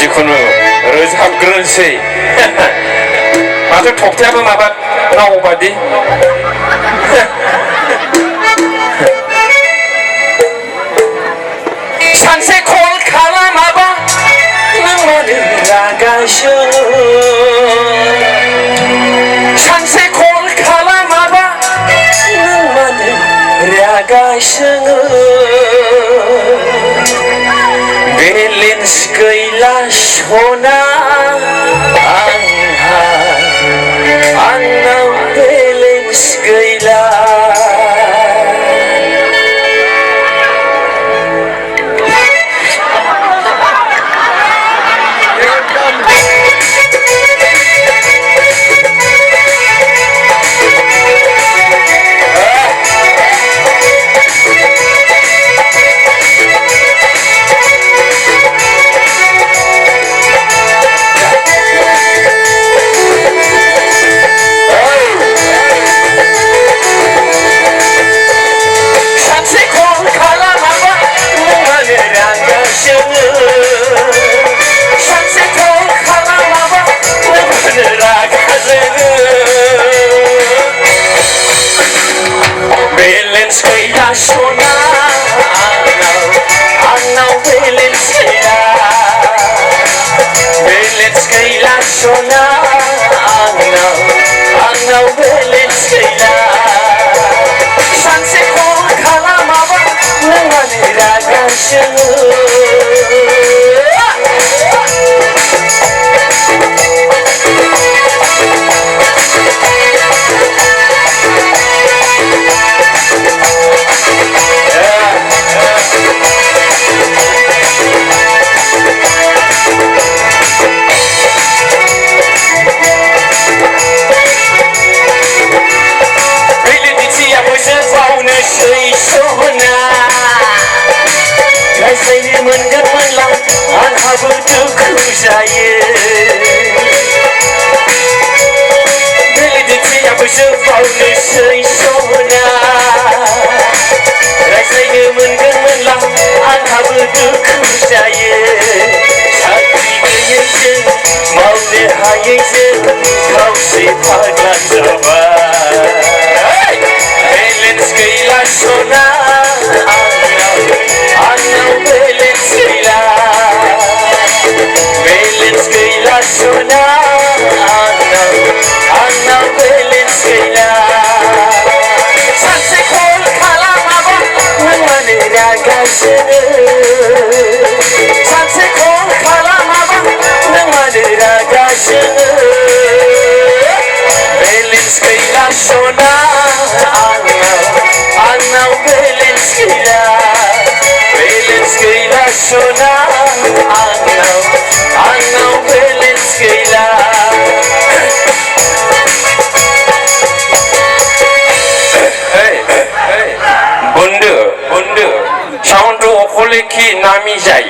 जिखुनु रोजाबग्रोनोसै माथो थफथायाबो माबा नाव बादि सानसे कल खालामाबा नों मानो रागासो सानसे कल खालामाबा नों मानो रागासो बेलेन्स गैला सना आंनाव बेलेन्स गैला Balance gaya sona, anau balance gaya, balance gaya sona, anau balance gaya. Sanse kol kalamaba, nangane ragashu. Rasanya menggemilang, anha berduku saya. Bila dia bersepau nesai sona. Rasanya menggemilang, anha berduku saya. Sakri gaya je, mau dehaya je, kau sepadan sabar. Balance gaya sona. Balance gaya sona, anau balance gaya. Sanse kol kalamaba, nangane ragashu. Sanse kol kalamaba, nangane ragashu. Balance gaya sona, anau balance gaya. Balance gaya sona, anau balance gaya. Hey, bunda, sound tu okole ki nami jai.